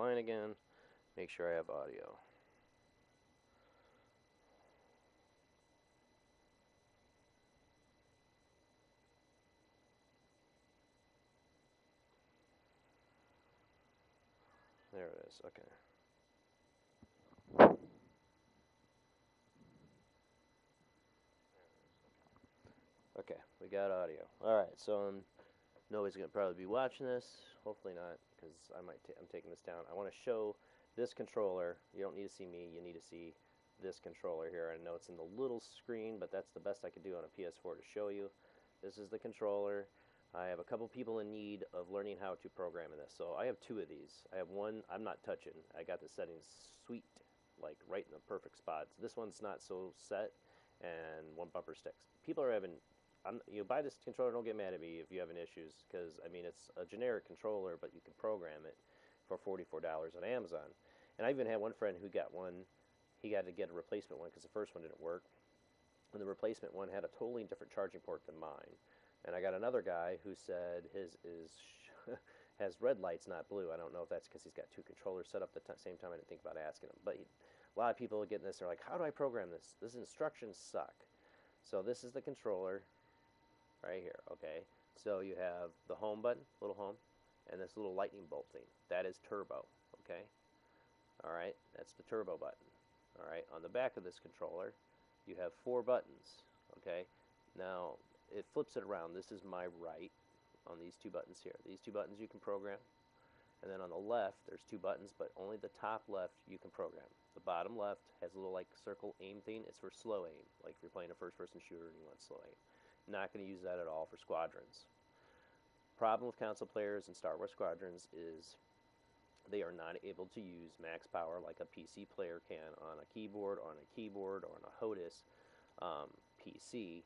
online again, make sure I have audio. There it is, okay. Okay, we got audio. Alright, so nobody's going to probably be watching this. Hopefully not, because I'm taking this down. I want to show this controller. You don't need to see me, you need to see this controller here. I know it's in the little screen, but that's the best I could do on a PS4 to show you. This is the controller. I have a couple people in need of learning how to program in this. So I have two of these. I have one I'm not touching. I got the settings sweet, like right in the perfect spots. This one's not so set, and one bumper sticks. People are having you buy this controller, don't get mad at me if you have any issues, because I mean it's a generic controller, but you can program it for $44 on Amazon. And I even had one friend who got one. He got to get a replacement one because the first one didn't work, and the replacement one had a totally different charging port than mine. And I got another guy who said his is has red lights, not blue. I don't know if that's because he's got two controllers set up at the same time. I didn't think about asking him, but a lot of people are getting this. They're like, "How do I program this? This instructions suck." So this is the controller right here, okay? So you have the home button, little home, and this little lightning bolt thing. That is turbo, okay? All right, that's the turbo button. All right, on the back of this controller, you have 4 buttons, okay? Now, it flips it around. This is my right on these 2 buttons here. These 2 buttons you can program. And then on the left, there's 2 buttons, but only the top left you can program. The bottom left has a little like circle aim thing. It's for slow aim, like if you're playing a first-person shooter and you want slow aim. Not going to use that at all for Squadrons. Problem with console players in Star Wars Squadrons is they are not able to use max power like a PC player can on a keyboard, or on a HOTAS PC.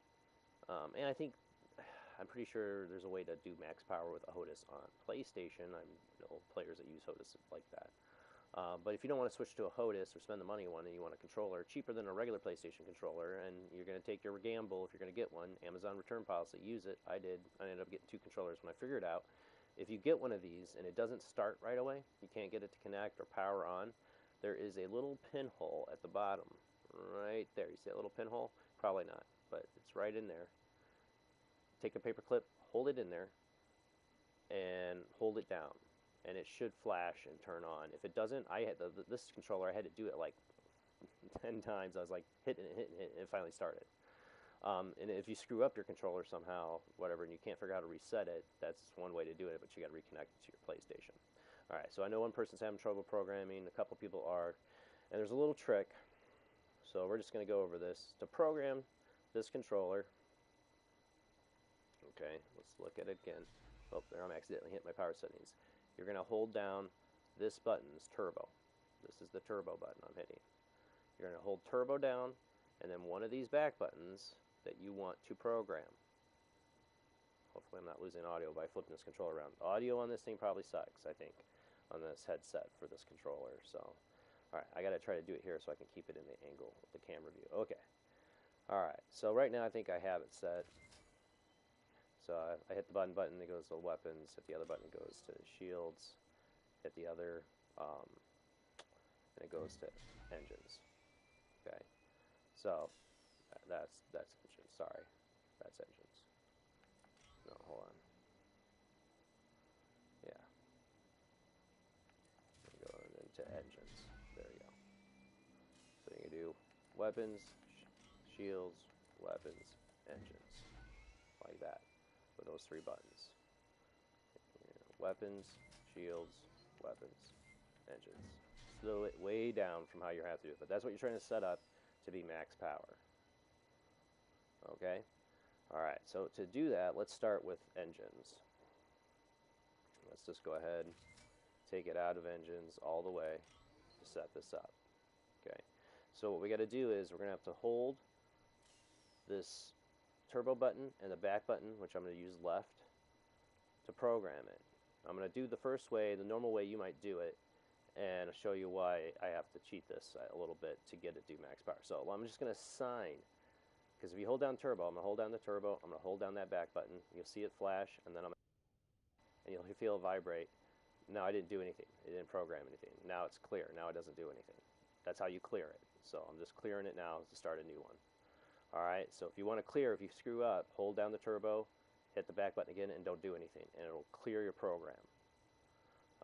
And I think, I'm pretty sure there's a way to do max power with a HOTAS on PlayStation. I know players that use HOTAS like that. But if you don't want to switch to a HOTAS or spend the money on one and you want a controller cheaper than a regular PlayStation controller, and you're going to take your gamble if you're going to get one, Amazon return policy, use it. I did. I ended up getting 2 controllers when I figured it out. If you get one of these and it doesn't start right away, you can't get it to connect or power on, there is a little pinhole at the bottom, right there. You see that little pinhole? Probably not, but it's right in there. Take a paper clip, hold it in there, and hold it down, and it should flash and turn on. If it doesn't, this controller, I had to do it like 10 times. I was like hitting it, and it finally started. And if you screw up your controller somehow, whatever, and you can't figure out how to reset it, that's one way to do it, but you got to reconnect it to your PlayStation. All right, so I know one person's having trouble programming, a couple people are, and there's a little trick. So we're just going to go over this. To program this controller, okay, let's look at it again. Oh, there, I'm accidentally hitting my power settings. You're going to hold down this button, this turbo. This is the turbo button I'm hitting. You're going to hold turbo down, and then one of these back buttons that you want to program. Hopefully I'm not losing audio by flipping this controller around. Audio on this thing probably sucks, I think, on this headset for this controller. So, all right, I got to try to do it here so I can keep it in the angle of the camera view. Okay. All right, so right now I think I have it set. So I hit the button, it goes to weapons. Hit the other button, it goes to shields. Hit the other, and it goes to engines. Okay, so that's engines. Sorry, that's engines. No, hold on. Yeah, go into engines. There you go. So you can do weapons, shields, weapons, engines, like that, with those 3 buttons. Weapons, shields, weapons, engines. Slow it way down from how you have to do it, but that's what you're trying to set up to be max power. Okay? Alright, so to do that, let's start with engines. Let's just go ahead, take it out of engines all the way to set this up. Okay? So what we got to do is we're going to have to hold this turbo button and the back button, which I'm going to use left, to program it. I'm going to do the first way, the normal way you might do it, and I'll show you why I have to cheat this a little bit to get it to do max power. So I'm just going to assign, because if you hold down turbo, I'm going to hold down the turbo, I'm going to hold down that back button, you'll see it flash, and then and you'll feel it vibrate. Now I didn't do anything. It didn't program anything. Now it's clear. Now it doesn't do anything. That's how you clear it. So I'm just clearing it now to start a new one. All right, so if you want to clear, if you screw up, hold down the turbo, hit the back button again, and don't do anything, and it'll clear your program.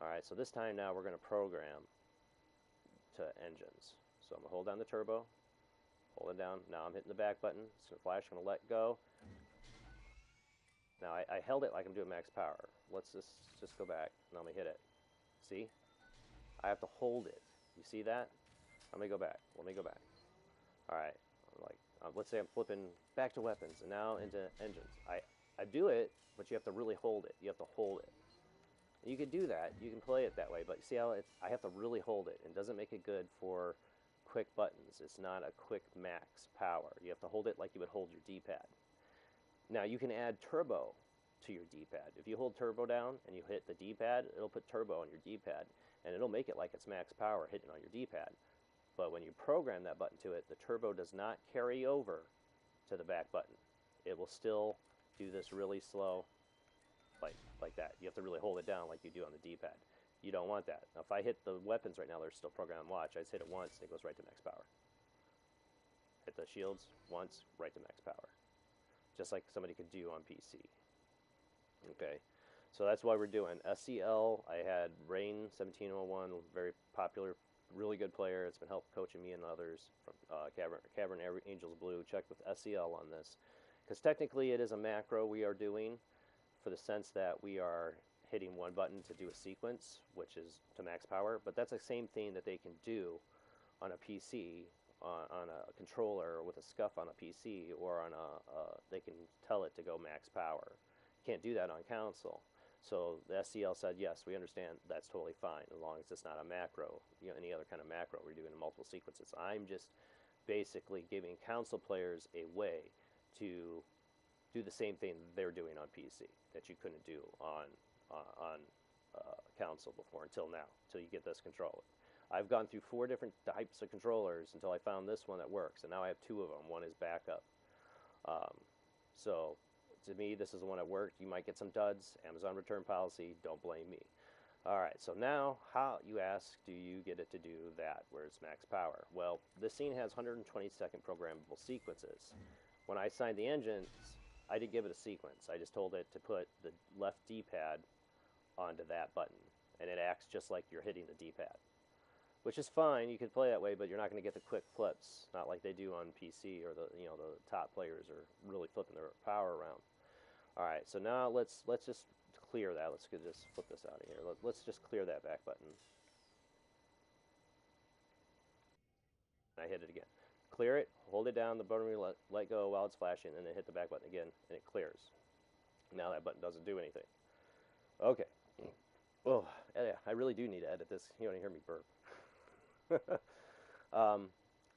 All right, so this time now we're going to program to engines. So I'm going to hold down the turbo, hold it down. Now I'm hitting the back button. It's going to flash. I'm going to let go. Now I held it like I'm doing max power. Let's just go back. Now let me hit it. See? I have to hold it. You see that? Let me go back. Let me go back. All right. Let's say I'm flipping back to weapons and now into engines. I do it, but you have to really hold it. You have to hold it. You can do that. You can play it that way, but you see how I have to really hold it. It doesn't make it good for quick buttons. It's not a quick max power. You have to hold it like you would hold your D-pad. Now you can add turbo to your D-pad. If you hold turbo down and you hit the D-pad, it'll put turbo on your D-pad, and it'll make it like it's max power hitting on your D-pad. But when you program that button to it, the turbo does not carry over to the back button. It will still do this really slow, like that. You have to really hold it down like you do on the D-pad. You don't want that. Now, if I hit the weapons right now, they're still programmed. Watch, I just hit it once, and it goes right to max power. Hit the shields once, right to max power. Just like somebody could do on PC. Okay, so that's why we're doing SCL. I had Rain 1701, very popular, really good player. It's been helping coaching me and others from Cavern Angels Blue. Check with SCL on this, because technically it is a macro we are doing, for the sense that we are hitting one button to do a sequence, which is to max power. But that's the same thing that they can do on a PC. On a controller with a scuff on a PC, or on they can tell it to go max power. Can't do that on console. So the SCL said, yes, we understand, that's totally fine, as long as it's not a macro, any other kind of macro. We're doing multiple sequences. I'm just basically giving console players a way to do the same thing they're doing on PC that you couldn't do on console before, until now, until you get this controller. I've gone through 4 different types of controllers until I found this one that works, and now I have 2 of them. One is backup. So to me, this is the one that worked. You might get some duds. Amazon return policy. Don't blame me. All right, so now how, you ask, do you get it to do that where it's max power? Well, this scene has 120-second programmable sequences. When I signed the engines, I didn't give it a sequence. I just told it to put the left D-pad onto that button, and it acts just like you're hitting the D-pad. Which is fine, you could play that way, but you're not going to get the quick flips, not like they do on PC, or the top players are really flipping their power around. All right, so now let's just clear that. Let's just flip this out of here. Let's just clear that back button. And I hit it again. Clear it, hold it down, the button, let go while it's flashing, and then hit the back button again, and it clears. Now that button doesn't do anything. Okay. Oh, yeah, I really do need to edit this. You don't hear me burp.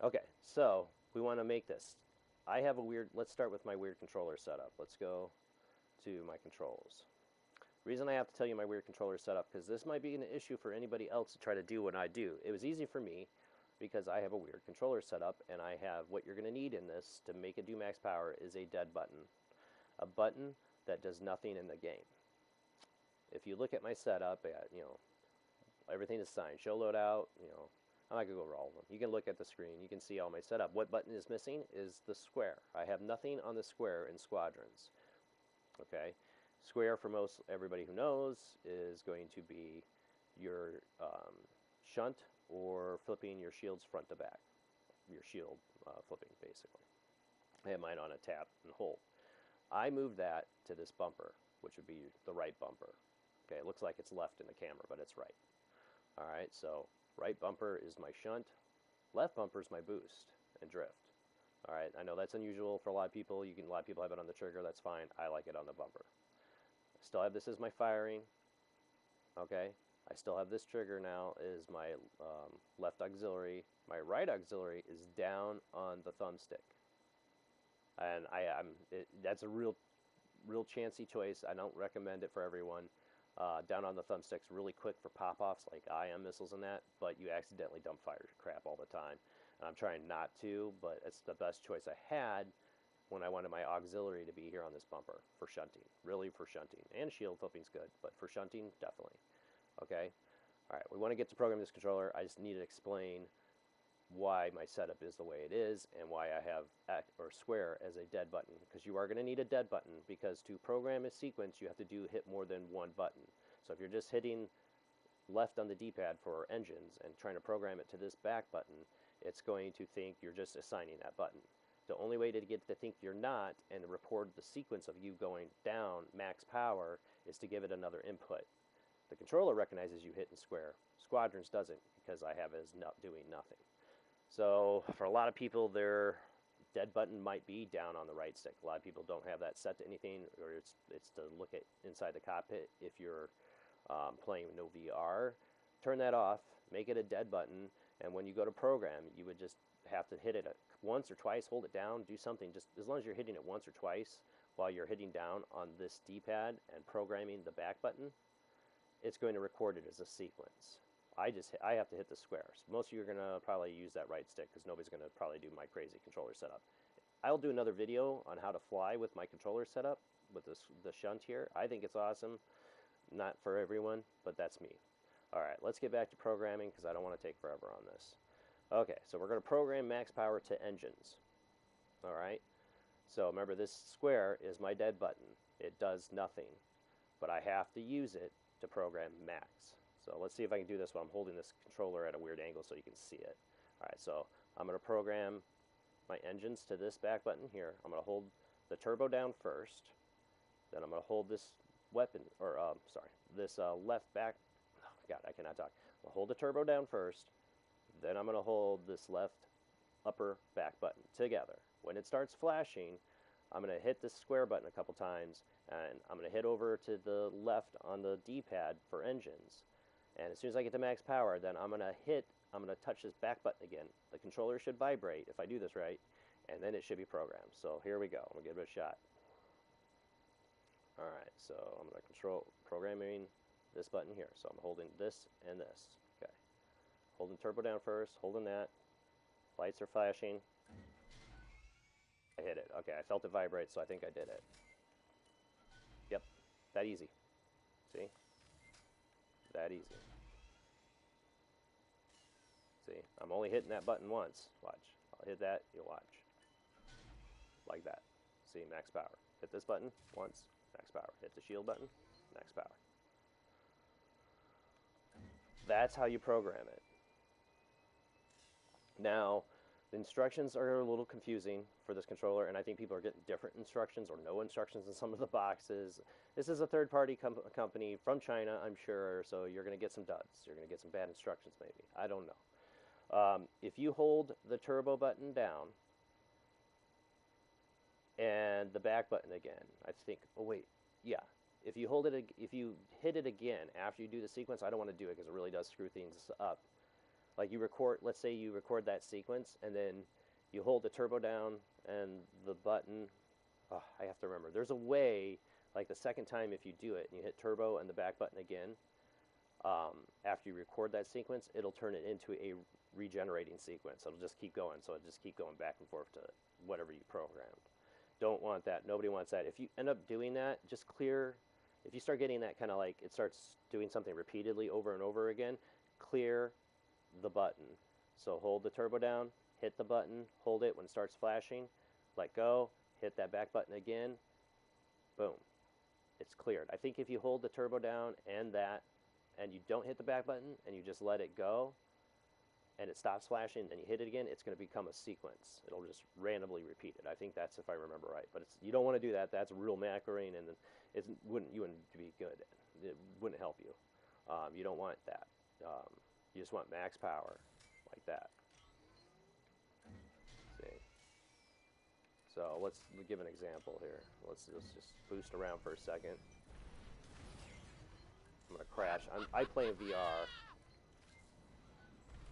Okay, so we want to make this. I have a weird, let's start with my weird controller setup. Let's go to my controls. Reason I have to tell you my weird controller setup, because this might be an issue for anybody else to try to do what I do. It was easy for me because I have a weird controller setup, and I have, what you're going to need in this to make it do max power is a dead button. A button that does nothing in the game. If you look at my setup, everything is signed. Show loadout, I'm not going to go over all of them. You can look at the screen. You can see all my setup. What button is missing is the square. I have nothing on the square in Squadrons. Okay? Square, for everybody who knows, is going to be your shunt, or flipping your shields front to back. Your shield flipping, basically. I have mine on a tap and hold. I moved that to this bumper, which would be the right bumper. Okay, it looks like it's left in the camera, but it's right. All right, so right bumper is my shunt, left bumper is my boost and drift. All right, I know that's unusual for a lot of people. A lot of people have it on the trigger. That's fine. I like it on the bumper. I still have this as my firing. Okay, I still have this trigger now is my left auxiliary. My right auxiliary is down on the thumbstick, and that's a real chancy choice. I don't recommend it for everyone. Down on the thumbstick's really quick for pop-offs like IM missiles and that, but you accidentally dump fire crap all the time. And I'm trying not to, but it's the best choice I had when I wanted my auxiliary to be here on this bumper for shunting. Really for shunting. And shield flipping's good, but for shunting, definitely. Okay? Alright, we want to get to program this controller. I just need to explain why my setup is the way it is and why I have X or square as a dead button, because you are going to need a dead button, because to program a sequence you have to hit more than one button. So if you're just hitting left on the D-pad for engines and trying to program it to this back button, it's going to think you're just assigning that button. The only way to get it to think you're not and record the sequence of you going down max power is to give it another input. The controller recognizes you hitting square. Squadrons doesn't, because I have it as not doing nothing. So for a lot of people, their dead button might be down on the right stick. A lot of people don't have that set to anything, or it's to look at inside the cockpit. If you're playing with no VR, turn that off, make it a dead button, and when you go to program, you would just have to hit it once or twice, hold it down, do something, just as long as you're hitting it once or twice while you're hitting down on this D-pad and programming the back button, it's going to record it as a sequence. I have to hit the squares. Most of you are going to probably use that right stick, because nobody's going to probably do my crazy controller setup. I'll do another video on how to fly with my controller setup with the shunt here. I think it's awesome. Not for everyone, but that's me. Alright, let's get back to programming, because I don't want to take forever on this. Okay, so we're going to program max power to engines. Alright, so remember, this square is my dead button. It does nothing, but I have to use it to program max. So let's see if I can do this while I'm holding this controller at a weird angle so you can see it. Alright, so I'm going to program my engines to this back button here. I'm going to hold the turbo down first. Then I'm going to hold this weapon, or this left back. Oh God, I cannot talk. I'll hold the turbo down first. Then I'm going to hold this left upper back button together. When it starts flashing, I'm going to hit this square button a couple times, and I'm going to hit over to the left on the D-pad for engines. And as soon as I get to max power, then I'm going to touch this back button again. The controller should vibrate if I do this right, and then it should be programmed. So here we go. I'm going to give it a shot. Alright, so I'm going to control programming this button here. So I'm holding this and this. Okay. Holding turbo down first, holding that. Lights are flashing. I hit it. Okay, I felt it vibrate, so I think I did it. Yep, that easy. See? That easy. See, I'm only hitting that button once. Watch. I'll hit that, you'll watch. Like that. See, max power. Hit this button once, max power. Hit the shield button, max power. That's how you program it. Now, the instructions are a little confusing for this controller, and I think people are getting different instructions or no instructions in some of the boxes. This is a third-party company from China, I'm sure, so you're going to get some duds. You're going to get some bad instructions, maybe. I don't know. If you hold the turbo button down and the back button again, I think, oh wait, yeah. If you hit it again after you do the sequence, I don't want to do it because it really does screw things up. Like you record, let's say you record that sequence, and then you hold the turbo down and the button. Oh, I have to remember. There's a way, like the second time if you do it and you hit turbo and the back button again, after you record that sequence, it'll turn it into a regenerating sequence. It'll just keep going, so it'll just keep going back and forth to whatever you programmed. Don't want that. Nobody wants that. If you end up doing that, just clear. If you start getting that kind of like it starts doing something repeatedly over and over again, clear the button. So hold the turbo down, hit the button, hold it when it starts flashing, let go, hit that back button again, boom, it's cleared. I think if you hold the turbo down and you don't hit the back button and you just let it go and it stops flashing, then you hit it again, it's going to become a sequence. It'll just randomly repeat it. I think that's if I remember right. But you don't want to do that. That's real macroing, and you wouldn't be good. It wouldn't help you. You don't want that. You just want max power, like that. See? So let's give an example here. Let's just boost around for a second. I'm going to crash. I play in VR,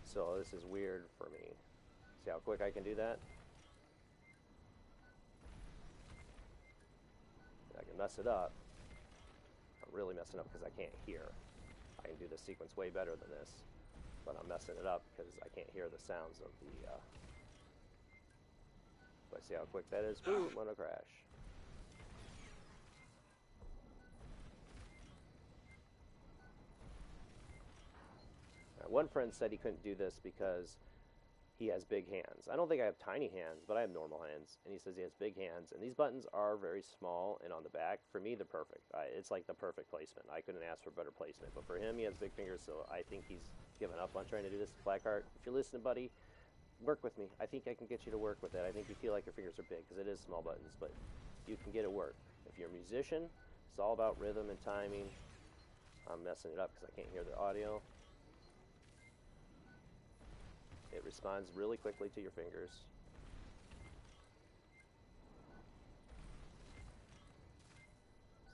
so this is weird for me. See how quick I can do that? I can mess it up. I'm really messing up because I can't hear. I can do this sequence way better than this, but I'm messing it up because I can't hear the sounds of the... But see how quick that is? Boom, I'm gonna crash. One friend said he couldn't do this because he has big hands. I don't think I have tiny hands, but I have normal hands. And he says he has big hands. And these buttons are very small and on the back. For me, they're perfect. It's like the perfect placement. I couldn't ask for better placement. But for him, he has big fingers, so I think he's given up on trying to do this. Blackheart, if you're listening, buddy, work with me. I think I can get you to work with it. I think you feel like your fingers are big because it is small buttons, but you can get it work. If you're a musician, it's all about rhythm and timing. I'm messing it up because I can't hear the audio. It responds really quickly to your fingers.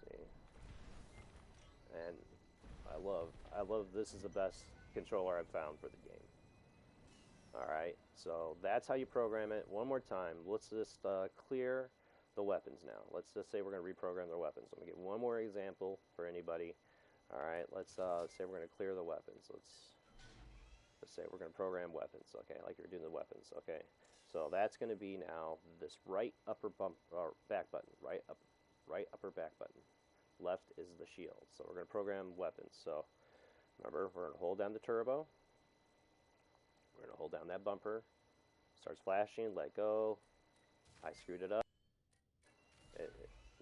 See? And I love this is the best controller I've found for the game. Alright, so that's how you program it. One more time, let's just clear the weapons now. Let's just say we're going to reprogram their weapons. I'm going to give one more example for anybody. Alright, let's say we're going to clear the weapons. Let's say we're going to program weapons, okay, like you're doing the weapons, okay. So that's going to be now this right upper back button, right upper back button. Left is the shield. So we're going to program weapons. So remember, we're going to hold down the turbo. We're going to hold down that bumper. Starts flashing, let go. I screwed it up.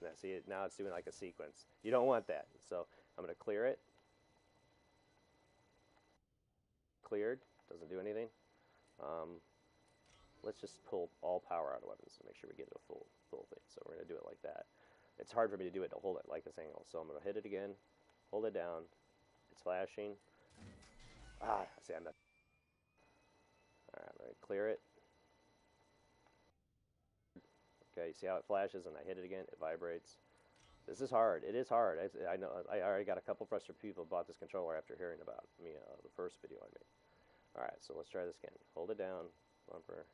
Now see, now it's doing like a sequence. You don't want that. So I'm going to clear it. Cleared, doesn't do anything. Let's just pull all power out of weapons to make sure we get a full thing. So we're going to do it like that. It's hard for me to do it to hold it like this angle. So I'm going to hit it again, hold it down. It's flashing. See, I'm not. Alright, I'm going to clear it. Okay, you see how it flashes and I hit it again, it vibrates. This is hard. It is hard. I know. I already got a couple frustrated people who bought this controller after hearing about me, the first video I made. Alright, so let's try this again. Hold it down, bumper.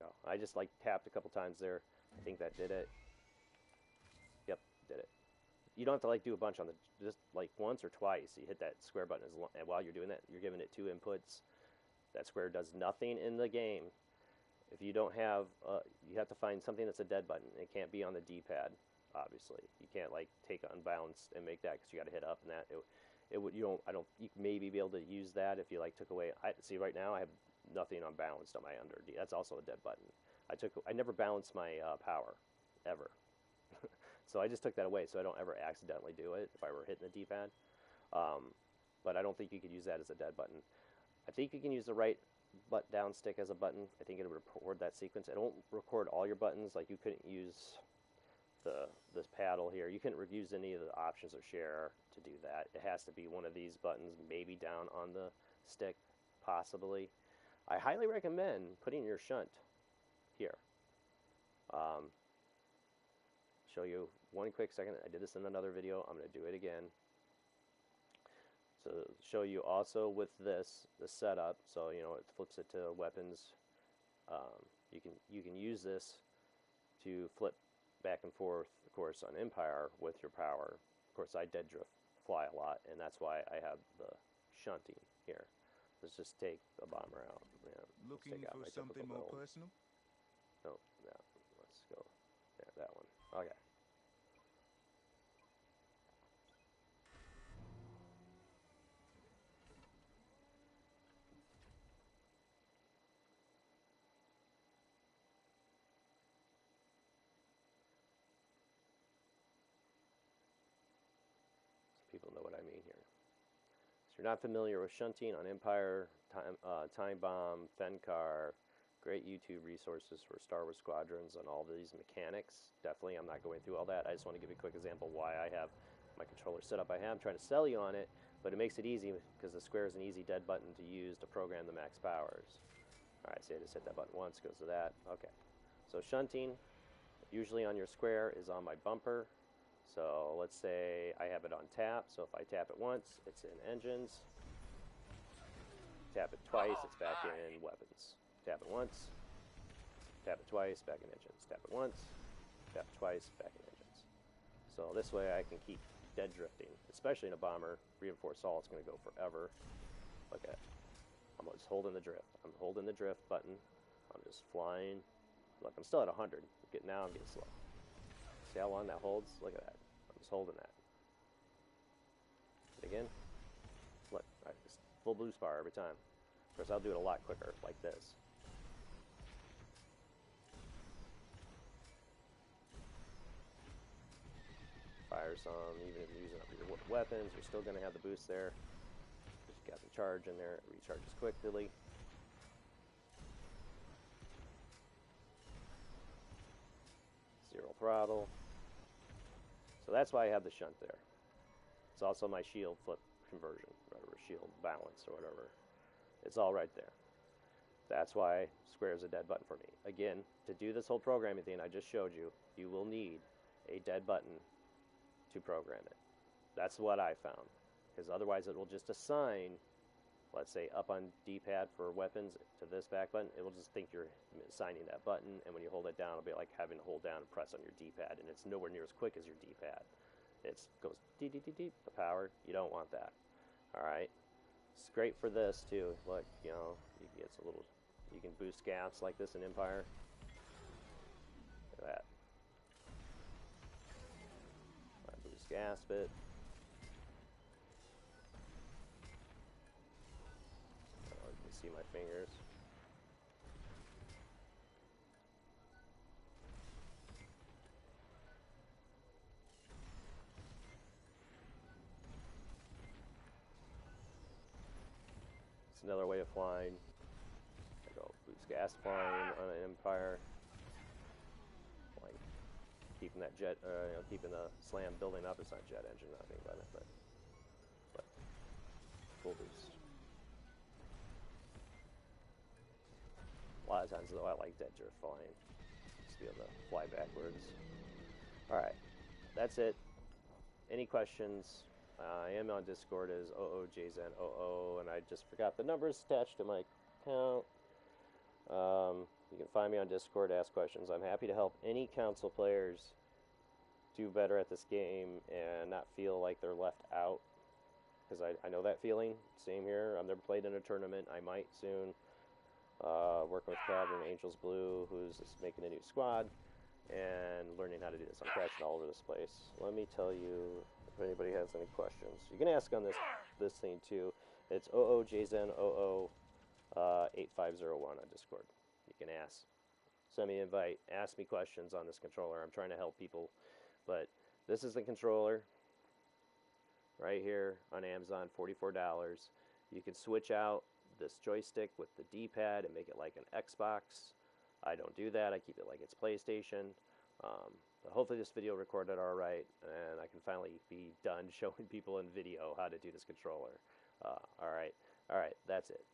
Oh, I just like tapped a couple times there. I think that did it. Yep, did it. You don't have to like do a bunch on the, just like once or twice. You hit that square button, and while you're doing that, you're giving it 2 inputs. That square does nothing in the game. If you don't have, you have to find something that's a dead button. It can't be on the D-pad, obviously. You can't like take unbalanced and make that because you got to hit up and that. You maybe be able to use that if you like took away. See right now I have nothing unbalanced on my under D. That's also a dead button. I never balanced my power, ever. So I just took that away so I don't ever accidentally do it if I were hitting the D-pad. But I don't think you could use that as a dead button. I think you can use the right down stick as a button. I think it would record that sequence. It won't record all your buttons. Like you couldn't use this paddle here. You couldn't use any of the options or share to do that. It has to be one of these buttons, maybe down on the stick, possibly. I highly recommend putting your shunt here. Show you one quick second. I did this in another video. I'm going to do it again. So show you also with the setup. So you know it flips it to weapons. You can use this to flip back and forth, of course, on Empire with your power. Of course, I dead drift fly a lot, and that's why I have the shunting here. Let's just take a bomber out. Yeah, looking for something more personal? No, no. Let's go. There, that one. Okay. People know what I mean here. So you're not familiar with shunting on Empire, Time Bomb, Fencar, great YouTube resources for Star Wars Squadrons and all these mechanics. Definitely, I'm not going through all that. I just want to give you a quick example why I have my controller set up. I'm trying to sell you on it, but it makes it easy because the square is an easy dead button to use to program the max powers. Alright, so I just hit that button once, goes to that. Okay. So shunting, usually on your square, is on my bumper. So let's say I have it on tap, so if I tap it once, it's in engines. Tap it twice, it's back in weapons. Tap it once, tap it twice, back in engines. Tap it once, tap it twice, back in engines. So this way I can keep dead drifting, especially in a bomber. Reinforced assault's going to go forever. Look at it. I'm just holding the drift. I'm holding the drift button. I'm just flying. Look, I'm still at 100. Now I'm getting slow. See how long that holds? Look at that. I'm just holding that. Again. full boost bar every time. Of course, I'll do it a lot quicker, like this. Fire some, even if you're using up your weapons, you're still going to have the boost there. Because you got the charge in there, it recharges quickly. Zero throttle. So that's why I have the shunt there. It's also my shield flip conversion, whatever, shield balance or whatever. It's all right there. That's why square is a dead button for me. Again, to do this whole programming thing I just showed you, you will need a dead button to program it. That's what I found. Because otherwise it will just assign, let's say, up on D-pad for weapons to this back button. It will just think you're assigning that button, and when you hold it down, it'll be like having to hold down and press on your D-pad, and it's nowhere near as quick as your D-pad. It goes dee-dee-dee-dee, the power. You don't want that. Alright? It's great for this, too. Look, you know, you get a little... You can boost gas like this in Empire. Look at that. Boost gas bit. Oh, you can see my fingers. It's another way of flying. Boost gas flying on an Empire, like keeping that jet, you know, keeping the slam building up. It's not jet engine, nothing about it, but full boost. A lot of times, though, I like dead drift flying, just to be able to fly backwards. All right, that's it. Any questions? I am on Discord as OOJZN00, and I just forgot the numbers attached to my account. You can find me on Discord, ask questions. I'm happy to help any console players do better at this game and not feel like they're left out, because I know that feeling. Same here. I've never played in a tournament. I might soon. Working with Cabin Angels Blue, who's making a new squad, and learning how to do this. I'm crashing all over this place. Let me tell you if anybody has any questions. You can ask on this thing too. It's OOJZN00 8501 on Discord. You can ask. Send me an invite. Ask me questions on this controller. I'm trying to help people. But this is the controller right here on Amazon, $44. You can switch out this joystick with the D-pad and make it like an Xbox. I don't do that. I keep it like it's PlayStation. But hopefully this video recorded all right, and I can finally be done showing people in video how to do this controller. All right, that's it.